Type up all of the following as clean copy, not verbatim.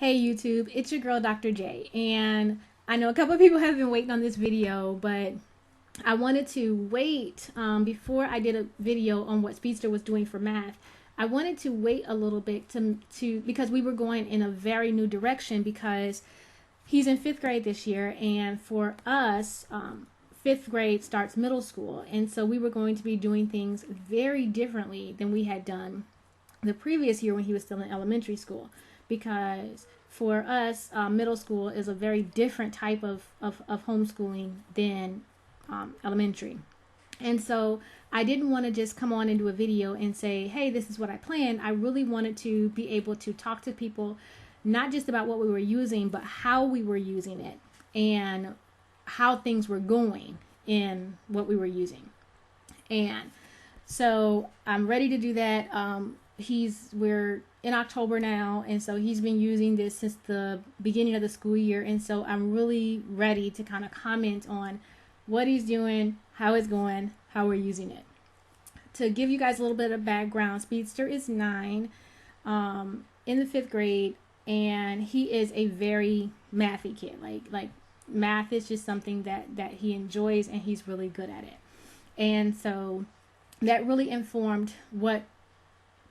Hey YouTube, it's your girl Dr. J, and I know a couple of people have been waiting on this video, but I wanted to wait before I did a video on what Speedster was doing for math. I wanted to wait a little bit to because we were going in a very new direction, because he's in 5th grade this year, and for us, 5th grade starts middle school, and so we were going to be doing things very differently than we had done the previous year when he was still in elementary school, because for us, middle school is a very different type of homeschooling than elementary. And so I didn't want to just come on and do a video and say, hey, this is what I planned. I really wanted to be able to talk to people, not just about what we were using, but how we were using it and how things were going in what we were using. And so I'm ready to do that. We're in October now, and so he's been using this since the beginning of the school year, and so I'm really ready to kind of comment on what he's doing, how it's going, how we're using it. To give you guys a little bit of background, Speedster is 9, in the 5th grade, and he is a very mathy kid. Like math is just something that he enjoys, and he's really good at it. And so that really informed what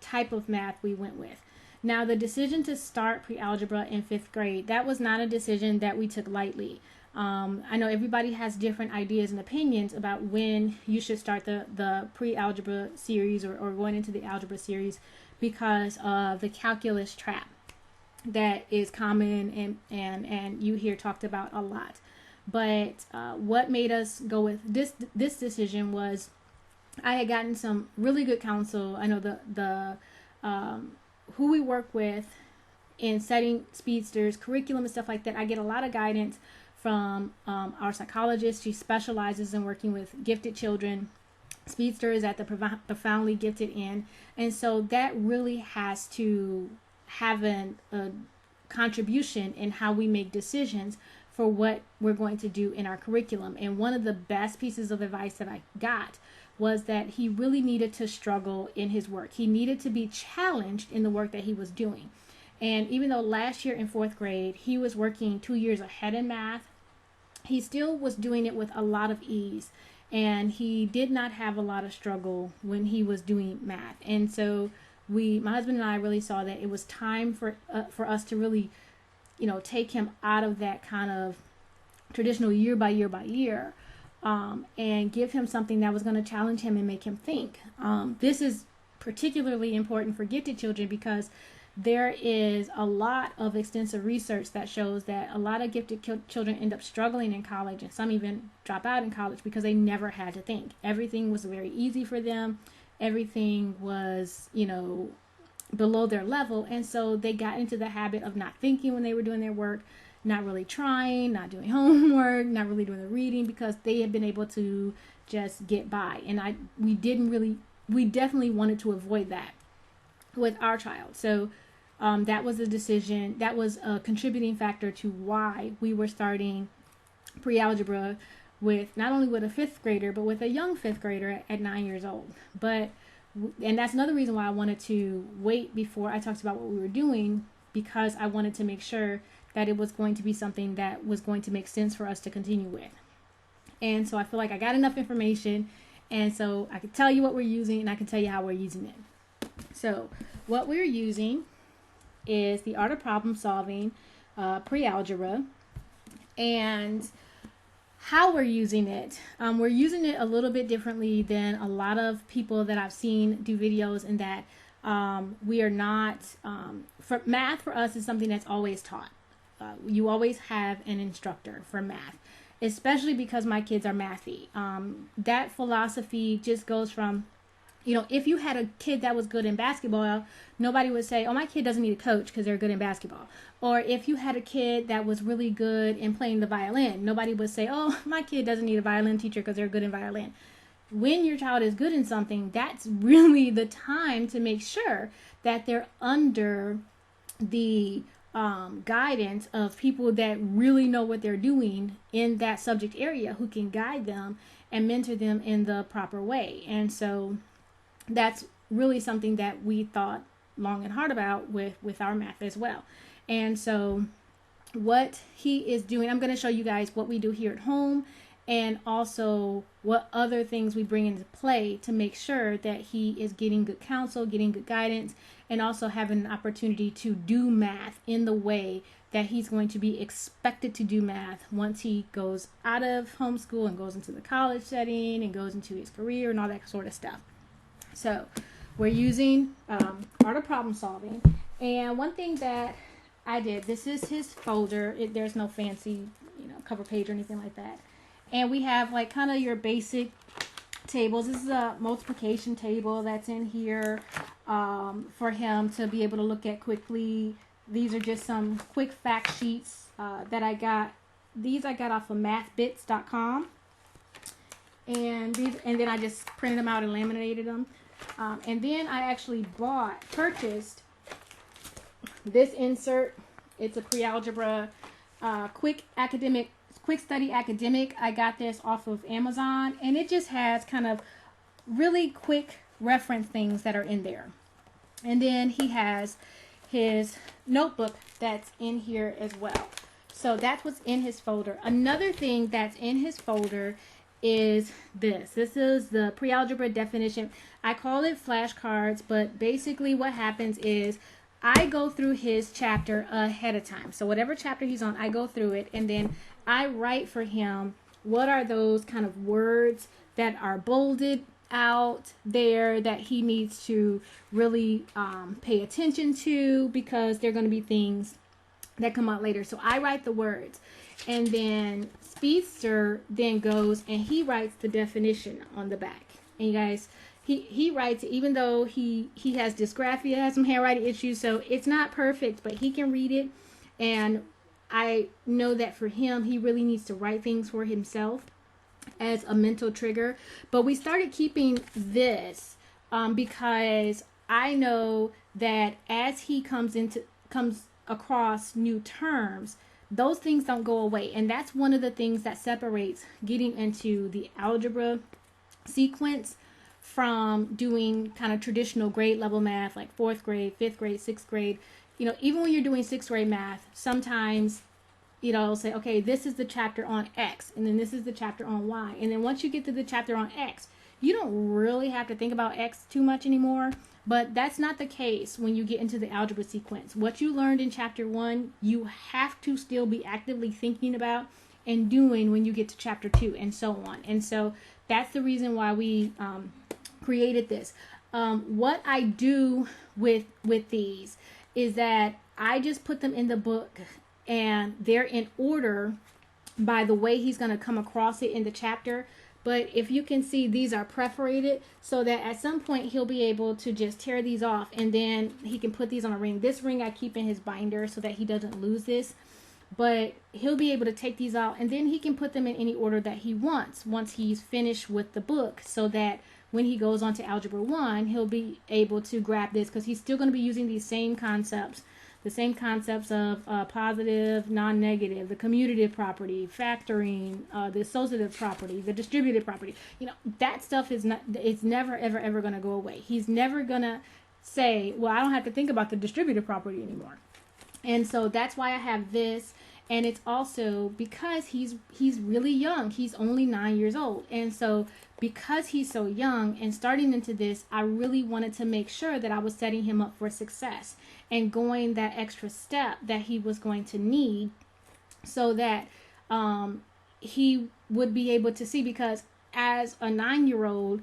type of math we went with. Now, the decision to start pre-algebra in 5th grade, that was not a decision that we took lightly. I know everybody has different ideas and opinions about when you should start the pre-algebra series or going into the algebra series, because of the calculus trap that is common and you hear talked about a lot. But what made us go with this decision was I had gotten some really good counsel. I know the who we work with in setting Speedster's curriculum and stuff like that. I get a lot of guidance from our psychologist. She specializes in working with gifted children. Speedster is at the profoundly gifted end, and so that really has to have a contribution in how we make decisions for what we're going to do in our curriculum. And one of the best pieces of advice that I got was that he really needed to struggle in his work. He needed to be challenged in the work that he was doing. And even though last year in 4th grade, he was working 2 years ahead in math, he still was doing it with a lot of ease. And he did not have a lot of struggle when he was doing math. And so my husband and I really saw that it was time for us to really, take him out of that kind of traditional year by year, and give him something that was going to challenge him and make him think. This is particularly important for gifted children, because there is a lot of extensive research that shows that a lot of gifted children end up struggling in college, and some even drop out in college because they never had to think. Everything was very easy for them. Everything was, below their level, and so they got into the habit of not thinking when they were doing their work, not really trying, not doing homework, not really doing the reading, because they had been able to just get by. And we definitely wanted to avoid that with our child. So that was a decision, that was a contributing factor to why we were starting pre-algebra with not only with a 5th grader, but with a young 5th grader at 9 years old. And that's another reason why I wanted to wait before I talked about what we were doing, because I wanted to make sure that it was going to be something that was going to make sense for us to continue with. And so I feel like I got enough information, and so I could tell you what we're using, and I can tell you how we're using it. So what we're using is the Art of Problem Solving, pre-algebra, and how we're using it. We're using it a little bit differently than a lot of people that I've seen do videos, in that we are not, for math for us is something that's always taught. You always have an instructor for math, especially because my kids are mathy. That philosophy just goes from, if you had a kid that was good in basketball, nobody would say, oh, my kid doesn't need a coach because they're good in basketball. Or if you had a kid that was really good in playing the violin, nobody would say, oh, my kid doesn't need a violin teacher because they're good in violin. When your child is good in something, that's really the time to make sure that they're under the guidance of people that really know what they're doing in that subject area, who can guide them and mentor them in the proper way. And so that's really something that we thought long and hard about with our math as well. And so what he is doing, I'm going to show you guys what we do here at home, and also what other things we bring into play to make sure that he is getting good counsel, getting good guidance, and also having an opportunity to do math in the way that he's going to be expected to do math once he goes out of homeschool and goes into the college setting and goes into his career and all that sort of stuff. So we're using Art of Problem Solving. And one thing that I did, this is his folder. There's no fancy, cover page or anything like that. And we have like kind of your basic tables. This is a multiplication table that's in here for him to be able to look at quickly. These are just some quick fact sheets that I got. These I got off of mathbits.com. And then I just printed them out and laminated them. And then I actually purchased this insert. It's a Prealgebra quick study academic. I got this off of Amazon, and it just has kind of really quick reference things that are in there. And then he has his notebook that's in here as well. So that's what's in his folder. Another thing that's in his folder is this. This is the Prealgebra definition. I call it flashcards, but basically what happens is I go through his chapter ahead of time. So whatever chapter he's on, I go through it, and then I write for him what are those kind of words that are bolded out there that he needs to really pay attention to, because they're going to be things that come out later. So I write the words, and then Speedster then goes and he writes the definition on the back. And you guys, he writes it, even though he has dysgraphia, has some handwriting issues, so it's not perfect, but he can read it. And I know that for him, he really needs to write things for himself as a mental trigger. But we started keeping this because I know that as he comes across new terms, those things don't go away. And that's one of the things that separates getting into the algebra sequence from doing kind of traditional grade level math, like 4th grade, 5th grade, 6th grade. Even when you're doing 6th grade math, sometimes, it'll say, okay, this is the chapter on X, and then this is the chapter on Y. And then once you get to the chapter on X, you don't really have to think about X too much anymore. But that's not the case when you get into the algebra sequence. What you learned in chapter 1, you have to still be actively thinking about and doing when you get to chapter 2, and so on. And so that's the reason why we created this. What I do with these is that I just put them in the book, and they're in order by the way he's going to come across it in the chapter. But if you can see, these are perforated so that at some point he'll be able to just tear these off, and then he can put these on a ring. This ring I keep in his binder so that he doesn't lose this. But he'll be able to take these out, and then he can put them in any order that he wants once he's finished with the book, so that when he goes on to Algebra 1, he'll be able to grab this, because he's still going to be using these same concepts. The same concepts of positive, non-negative, the commutative property, factoring, the associative property, the distributive property. That stuff it's never, ever, ever going to go away. He's never going to say, well, I don't have to think about the distributive property anymore. And so that's why I have this. And it's also because he's really young. He's only 9 years old. And so because he's so young and starting into this, I really wanted to make sure that I was setting him up for success and going that extra step that he was going to need, so that he would be able to see. Because as a 9-year-old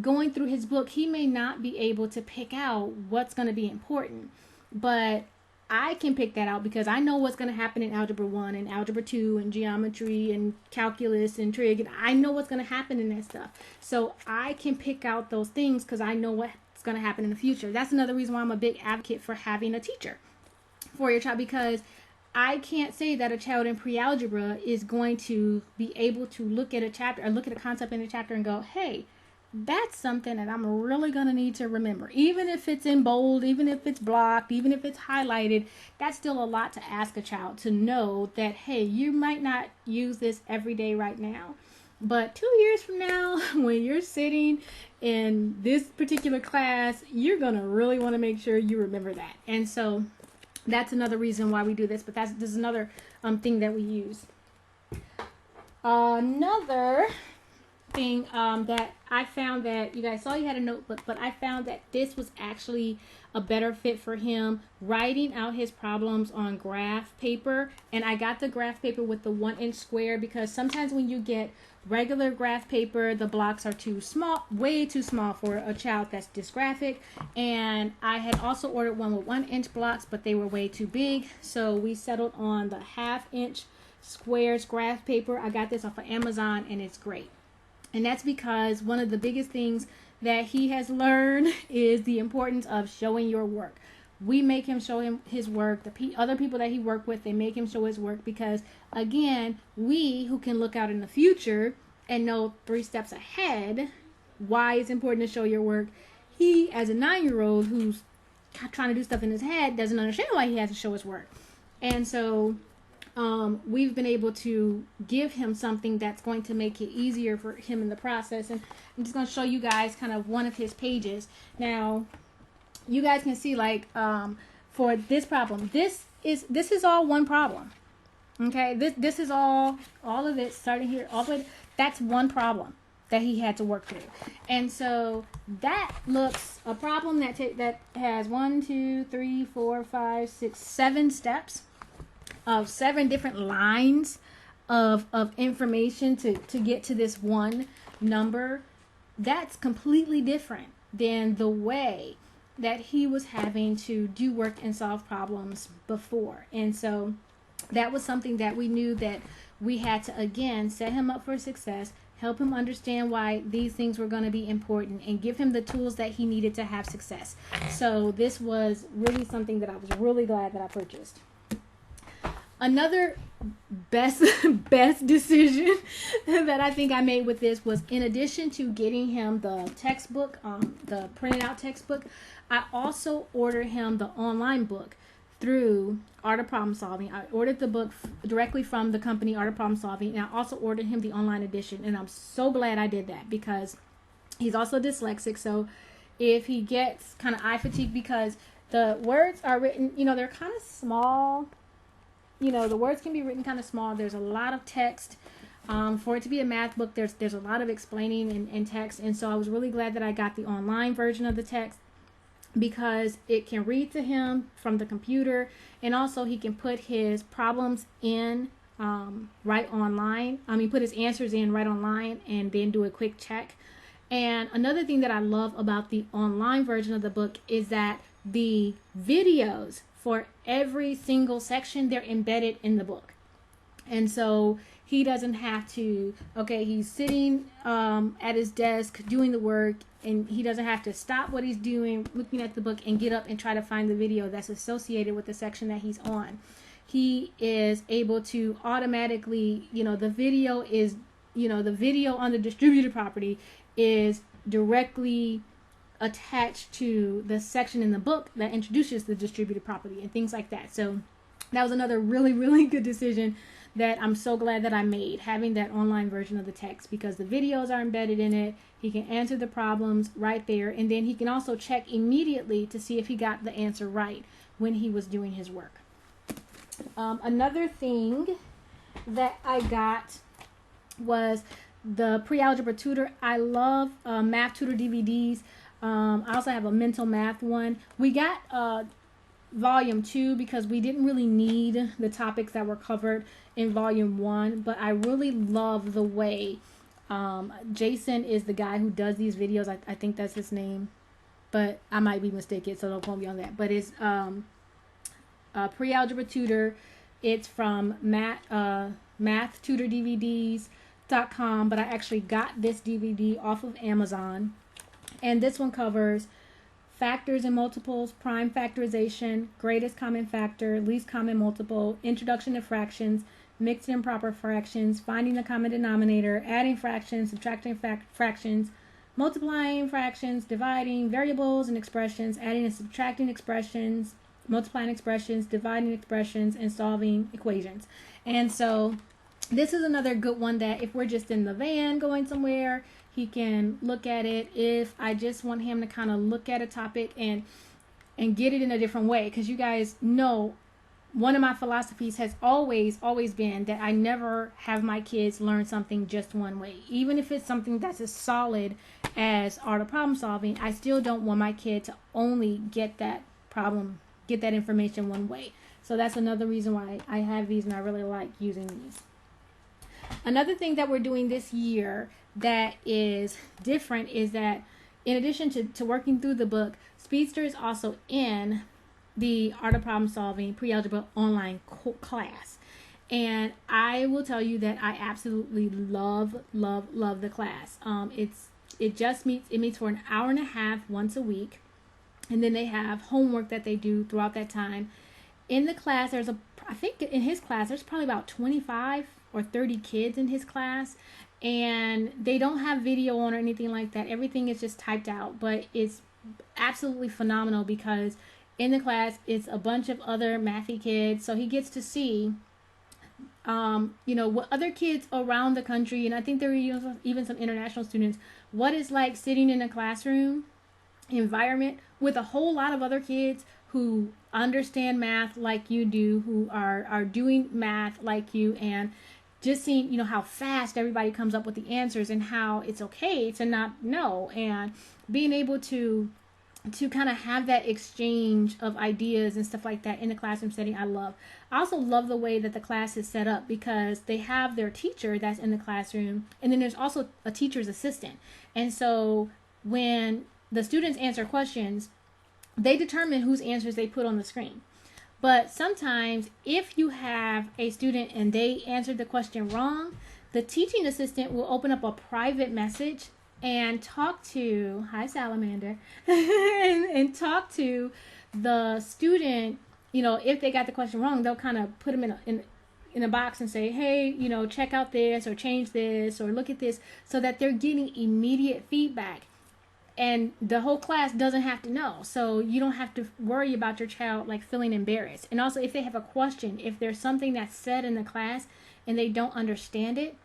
going through his book, he may not be able to pick out what's going to be important, but I can pick that out because I know what's going to happen in Algebra 1 and Algebra 2 and geometry and calculus and trig. I know what's going to happen in that stuff. So I can pick out those things because I know what's going to happen in the future. That's another reason why I'm a big advocate for having a teacher for your child, because I can't say that a child in pre-algebra is going to be able to look at a chapter or look at a concept in a chapter and go, hey, that's something that I'm really going to need to remember. Even if it's in bold, even if it's blocked, even if it's highlighted, that's still a lot to ask a child to know that, hey, you might not use this every day right now, But 2 years from now, when you're sitting in this particular class, you're going to really want to make sure you remember that. And so that's another reason why we do this, but this is another thing that we use. Another thing that I found, that you guys saw you had a notebook, but I found that this was actually a better fit for him, writing out his problems on graph paper. And I got the graph paper with the 1-inch square, because sometimes when you get regular graph paper, the blocks are too small, way too small for a child that's dysgraphic. And I had also ordered one with 1-inch blocks, but they were way too big, so we settled on the 1/2-inch squares graph paper. I got this off of Amazon, and it's great. And that's because one of the biggest things that he has learned is the importance of showing your work. We make him show him his work. The other people that he worked with, they make him show his work, because again, we who can look out in the future and know 3 steps ahead why it's important to show your work, he, as a 9-year-old who's trying to do stuff in his head, doesn't understand why he has to show his work. And so we've been able to give him something that's going to make it easier for him in the process. And I'm just going to show you guys kind of one of his pages. Now, you guys can see, like, for this problem, this is all one problem. Okay, this is all of it starting here, all the way. That's one problem that he had to work through. And so that looks a problem that has 1, 2, 3, 4, 5, 6, 7 steps of 7 different lines of information to get to this one number. That's completely different than the way that he was having to do work and solve problems before. And so that was something that we knew that we had to, again, set him up for success, help him understand why these things were going to be important, and give him the tools that he needed to have success. So this was really something that I was really glad that I purchased. Another best decision that I think I made with this was, in addition to getting him the textbook, the printed out textbook, I also ordered him the online book through Art of Problem Solving. I ordered the book directly from the company Art of Problem Solving, and I also ordered him the online edition. And I'm so glad I did that, because he's also dyslexic. So if he gets kind of eye fatigue, because the words are written, they're kind of small. The words can be written kind of small. There's a lot of text. For it to be a math book, there's a lot of explaining and text. And so I was really glad that I got the online version of the text, because it can read to him from the computer, and also he can put his problems in right online. Put his answers in right online, and then do a quick check. And another thing that I love about the online version of the book is that the videos for every single section, they're embedded in the book. And so he doesn't have to, he's sitting at his desk doing the work, and he doesn't have to stop what he's doing, looking at the book, and get up and try to find the video that's associated with the section that he's on. He is able to automatically, the video is, the video on the distributed property is directly attached to the section in the book that introduces the distributed property and things like that. So that was another really, really good decision that I'm so glad that I made, having that online version of the text, because the videos are embedded in it. He can answer the problems right there, and then he can also check immediately to see if he got the answer right when he was doing his work. Another thing that I got was the Prealgebra tutor. I love math tutor DVDs. I also have a mental math one. We got volume 2 because we didn't really need the topics that were covered in volume 1, but I really love the way Jason is the guy who does these videos. I think that's his name, but I might be mistaken, so don't quote me on that. But it's Prealgebra tutor. It's from MathTutorDVDs.com, but I actually got this DVD off of Amazon. And this one covers factors and multiples, prime factorization, greatest common factor, least common multiple, introduction to fractions, mixed and improper fractions, finding the common denominator, adding fractions, subtracting fractions, multiplying fractions, dividing variables and expressions, adding and subtracting expressions, multiplying expressions, dividing expressions, and solving equations. And so this is another good one that if we're just in the van going somewhere, he can look at it. If I just want him to kind of look at a topic and get it in a different way, because you guys know one of my philosophies has always been that I never have my kids learn something just one way. Even if it's something that's as solid as art of problem solving, I still don't want my kid to only get that information one way. So that's another reason why I have these and I really like using these. Another thing that we're doing this year that is different is that in addition to working through the book, Speedster is also in the Art of Problem Solving Prealgebra online class. And I will tell you that I absolutely love the class. It meets for an hour and a half once a week. And then they have homework that they do throughout that time. In the class, I think in his class, there's probably about 25 or 30 kids in his class. And they don't have video on or anything like that. Everything is just typed out. But it's absolutely phenomenal because in the class, it's a bunch of other mathy kids. So he gets to see, what other kids around the country, and I think there are even some international students, what it's like sitting in a classroom environment with a whole lot of other kids who understand math like you do, who are doing math like you, and just seeing, how fast everybody comes up with the answers and how it's okay to not know, and being able to kind of have that exchange of ideas and stuff like that in the classroom setting. I also love the way that the class is set up because they have their teacher that's in the classroom, and then there's also a teacher's assistant. And so when the students answer questions, they determine whose answers they put on the screen. But sometimes if you have a student and they answered the question wrong, the teaching assistant will open up a private message and talk to, hi Salamander, and talk to the student. If they got the question wrong, they'll kind of put them in a box and say, hey, check out this or change this or look at this, so that they're getting immediate feedback. And the whole class doesn't have to know. So you don't have to worry about your child feeling embarrassed. And also if they have a question, if there's something that's said in the class and they don't understand it,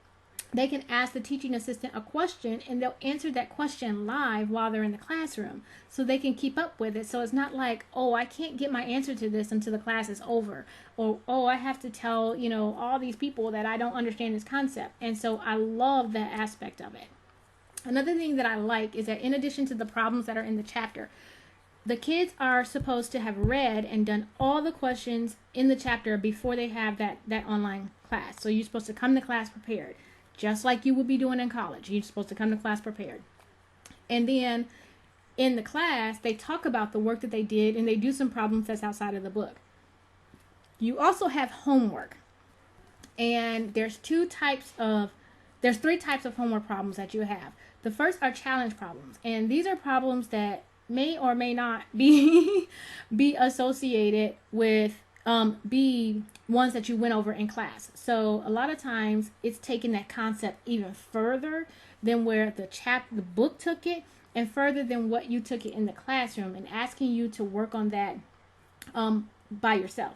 they can ask the teaching assistant a question and they'll answer that question live while they're in the classroom, so they can keep up with it. So it's not like, oh, I can't get my answer to this until the class is over, or oh, I have to tell all these people that I don't understand this concept. And so I love that aspect of it. Another thing that I like is that in addition to the problems that are in the chapter, the kids are supposed to have read and done all the questions in the chapter before they have that online class. So you're supposed to come to class prepared, just like you would be doing in college. You're supposed to come to class prepared. And then in the class, they talk about the work that they did and they do some problems that's outside of the book. You also have homework. And there's three types of homework problems that you have. The first are challenge problems. And these are problems that may or may not be associated with be ones that you went over in class. So a lot of times it's taking that concept even further than where the book took it, and further than what you took it in the classroom, and asking you to work on that by yourself,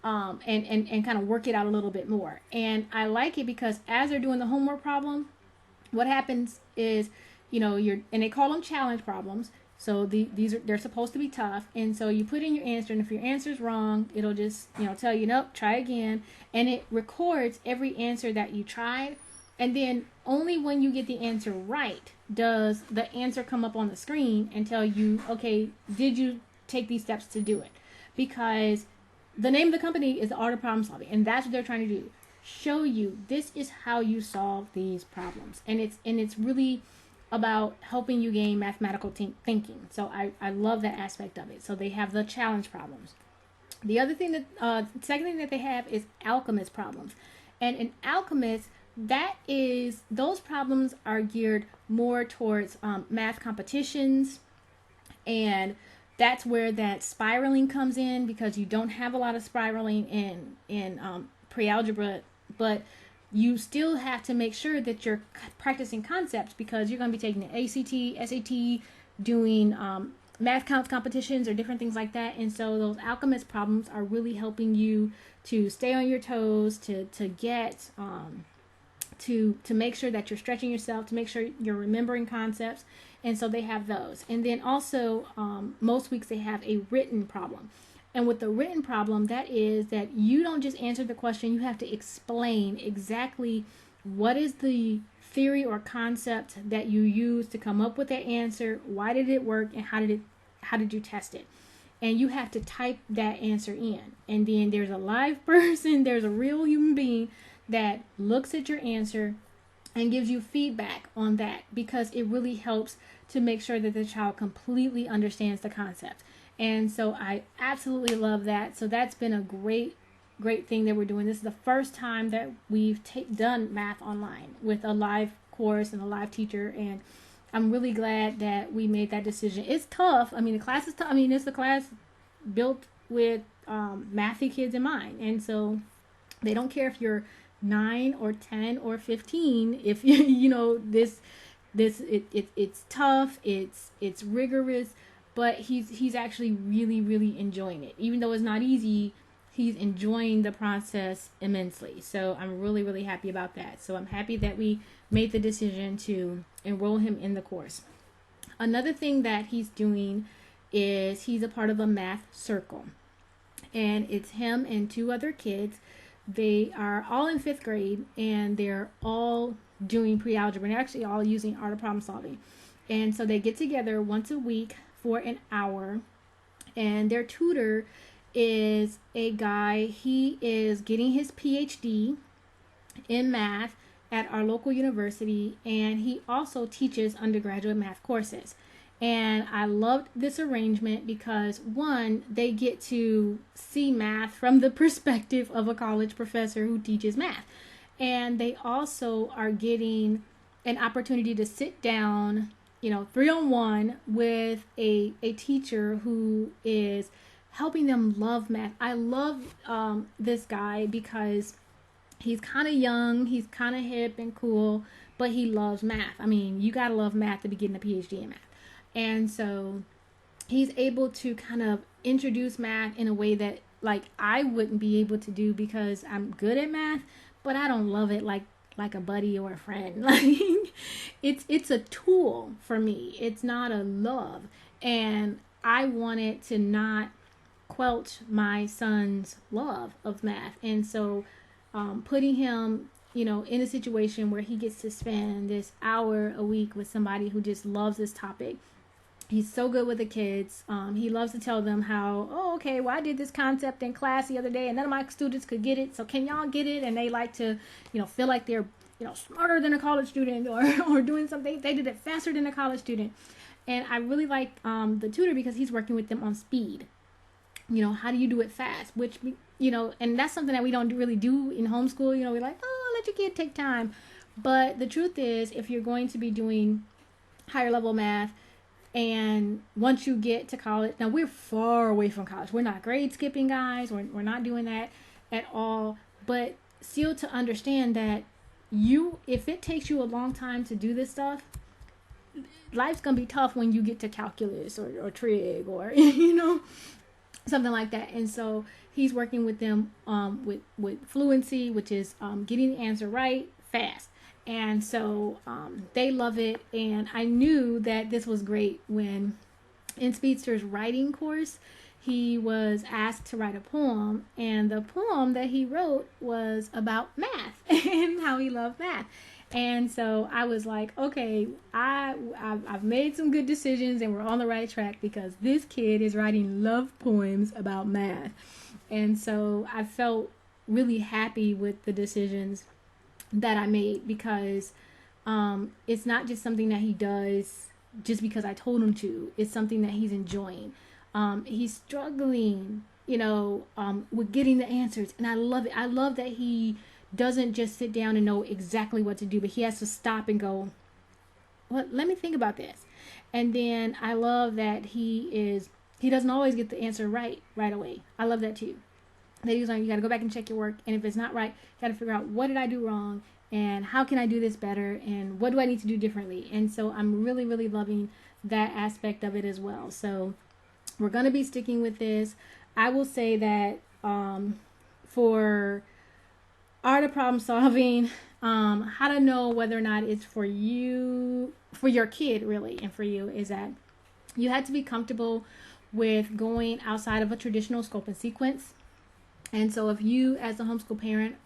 and kind of work it out a little bit more. And I like it because as they're doing the homework problem, what happens is, and they call them challenge problems. So they're supposed to be tough, and so you put in your answer, and if your answer is wrong, it'll just tell you, nope, try again, and it records every answer that you tried, and then only when you get the answer right does the answer come up on the screen and tell you, okay, did you take these steps to do it? Because the name of the company is the Art of Problem Solving, and that's what they're trying to do, show you this is how you solve these problems, and it's really about helping you gain mathematical thinking. So I love that aspect of it. So they have the challenge problems. The other thing second thing that they have is Alchemist Problems. And in Alchemist, those problems are geared more towards math competitions, and that's where that spiraling comes in, because you don't have a lot of spiraling in Prealgebra, but you still have to make sure that you're practicing concepts, because you're going to be taking the ACT, SAT, doing math counts competitions or different things like that. And so those Alchemist problems are really helping you to stay on your toes, to get to make sure that you're stretching yourself, to make sure you're remembering concepts. And so they have those. And then also most weeks they have a written problem. And with the written problem, that is that you don't just answer the question, you have to explain exactly what is the theory or concept that you use to come up with that answer, why did it work, and how did you test it. And you have to type that answer in. And then there's a live person, there's a real human being that looks at your answer and gives you feedback on that, because it really helps to make sure that the child completely understands the concept. And so I absolutely love that. So that's been a great thing that we're doing. This is the first time that we've done math online with a live course and a live teacher, and I'm really glad that we made that decision. It's tough. I mean, the class is tough. I mean, it's the class built with mathy kids in mind, and so they don't care if you're 9 or 10 or 15. If you know it's tough. It's rigorous, but he's actually really enjoying it. Even though it's not easy, he's enjoying the process immensely. So I'm really happy about that. So I'm happy that we made the decision to enroll him in the course. Another thing that he's doing is he's a part of a math circle. And it's him and 2 other kids. They are all in 5th grade, and they're all doing pre-algebra. They're actually all using art of problem solving. And so they get together once a week for an hour, and their tutor is a guy. He is getting his PhD in math at our local university, and he also teaches undergraduate math courses. And I loved this arrangement because, one, they get to see math from the perspective of a college professor who teaches math. And they also are getting an opportunity to sit down, 3-on-1 with a teacher who is helping them love math. I love this guy because he's kind of young, he's kind of hip and cool, but he loves math. I mean, you gotta love math to be getting a PhD in math. And so he's able to kind of introduce math in a way that like I wouldn't be able to do, because I'm good at math, but I don't love it like a buddy or a friend. Like it's a tool for me. It's not a love. And I wanted to not quelch my son's love of math. And so putting him, in a situation where he gets to spend this hour a week with somebody who just loves this topic. He's so good with the kids. He loves to tell them how, I did this concept in class the other day and none of my students could get it. So can y'all get it? And they like to, feel like they're, smarter than a college student or doing something. They did it faster than a college student. And I really like the tutor because he's working with them on speed. How do you do it fast? Which, and that's something that we don't really do in homeschool. We're like, let your kid take time. But the truth is, if you're going to be doing higher level math, and once you get to college, now we're far away from college. We're not grade skipping guys. We're not doing that at all. But still to understand that if it takes you a long time to do this stuff, life's going to be tough when you get to calculus or trig or, something like that. And so he's working with them with fluency, which is getting the answer right fast. And so they love it. And I knew that this was great when in Speedster's writing course, he was asked to write a poem. And the poem that he wrote was about math and how he loved math. And so I was like, okay, I've made some good decisions and we're on the right track, because this kid is writing love poems about math. And so I felt really happy with the decisions that I made, because it's not just something that he does just because I told him to. It's something that he's enjoying. He's struggling, with getting the answers, and I love it. I love that he doesn't just sit down and know exactly what to do, but he has to stop and go, let me think about this. And then I love that he doesn't always get the answer right away. I love that too. That he's like, you got to go back and check your work, and if it's not right, you got to figure out, what did I do wrong, and how can I do this better, and what do I need to do differently. And so I'm really loving that aspect of it as well. So we're going to be sticking with this. I will say that for art of problem solving, how to know whether or not it's for you, for your kid really, and for you, is that you had to be comfortable with going outside of a traditional scope and sequence. And so if you as a homeschool parent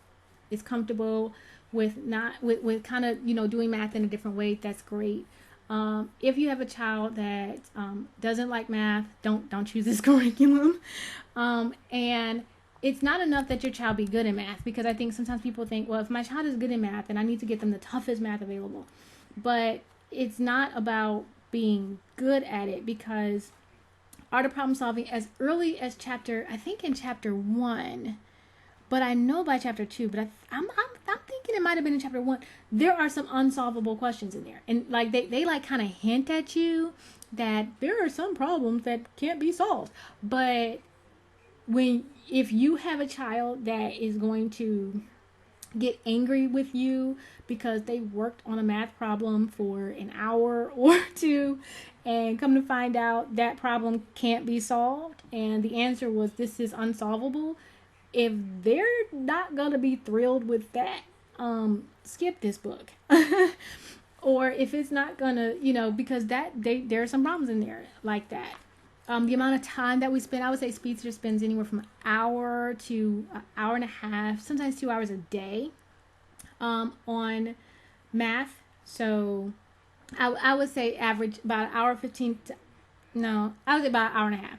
is comfortable with not with kind of, you know, doing math in a different way, that's great. If you have a child that doesn't like math, don't choose this curriculum. And it's not enough that your child be good in math, because I think sometimes people think, well, if my child is good in math, then I need to get them the toughest math available. But it's not about being good at it, because art of problem solving, as early as I think in chapter 1, but I know by chapter 2, but I'm thinking it might have been in chapter 1, there are some unsolvable questions in there. And like they like kind of hint at you that there are some problems that can't be solved. But if you have a child that is going to get angry with you because they worked on a math problem for an hour or two and come to find out that problem can't be solved and the answer was this is unsolvable, if they're not going to be thrilled with that, skip this book. Or if it's not going to, you know, because there are some problems in there like that. The amount of time that we spend, I would say Speedster spends anywhere from an hour to an hour and a half, sometimes 2 hours a day on math. So I would say average about an hour 15 I would say about an hour and a half.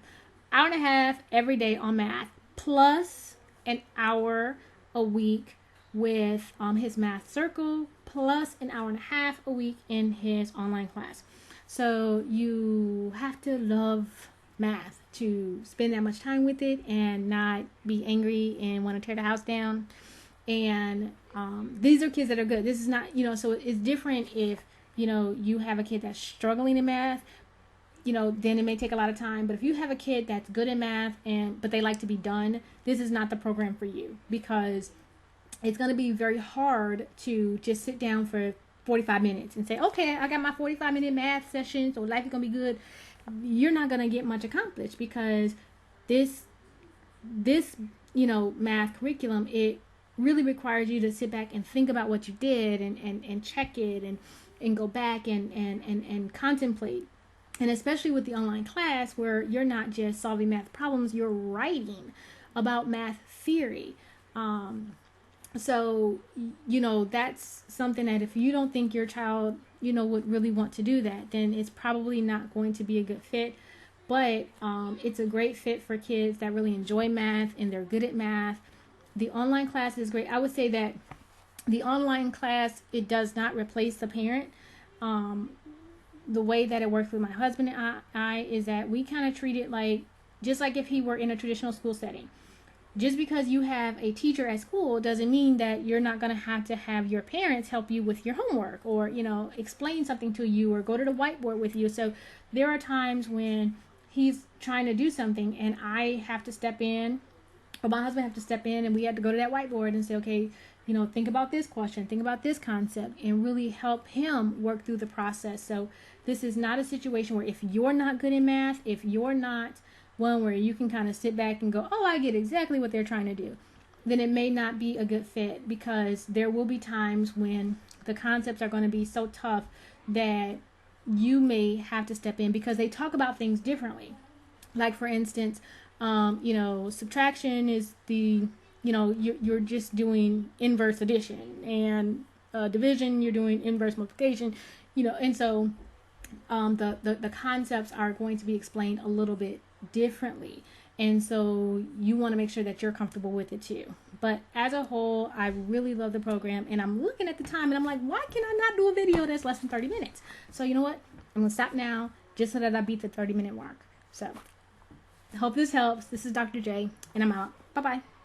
Hour and a half every day on math, plus an hour a week with his math circle, plus an hour and a half a week in his online class. So you have to love math to spend that much time with it and not be angry and want to tear the house down. And these are kids that are good. This is not, you know, so it's different if, you know, you have a kid that's struggling in math, you know, then it may take a lot of time. But if you have a kid that's good in math but they like to be done, this is not the program for you, because it's going to be very hard to just sit down for 45 minutes and say, okay, I got my 45-minute math session, so life is going to be good. You're not going to get much accomplished, because this, you know, math curriculum, it really requires you to sit back and think about what you did and check it and go back and contemplate. And especially with the online class where you're not just solving math problems, you're writing about math theory. So, you know, that's something that if you don't think your child, you know, would really want to do that, then it's probably not going to be a good fit. But it's a great fit for kids that really enjoy math and they're good at math. The online class is great. I would say that the online class, it does not replace the parent. The way that it works with my husband and I is that we kind of treat it like, just like if he were in a traditional school setting. Just because you have a teacher at school doesn't mean that you're not going to have your parents help you with your homework, or, you know, explain something to you, or go to the whiteboard with you. So there are times when he's trying to do something and I have to step in, or my husband have to step in, and we have to go to that whiteboard and say, okay, you know, think about this question, think about this concept, and really help him work through the process. So this is not a situation where if you're not good in math, if you're not one where you can kind of sit back and go, oh, I get exactly what they're trying to do, then it may not be a good fit, because there will be times when the concepts are going to be so tough that you may have to step in, because they talk about things differently. Like, for instance, you know, subtraction is the, you know, you're just doing inverse addition, and division, you're doing inverse multiplication, you know, and so the concepts are going to be explained a little bit differently, and so you want to make sure that you're comfortable with it too. But as a whole, I really love the program, and I'm looking at the time and I'm like, why can I not do a video that's less than 30 minutes? So you know what, I'm gonna stop now just so that I beat the 30-minute mark. So I hope this helps. This is Dr. J, and I'm out. Bye bye.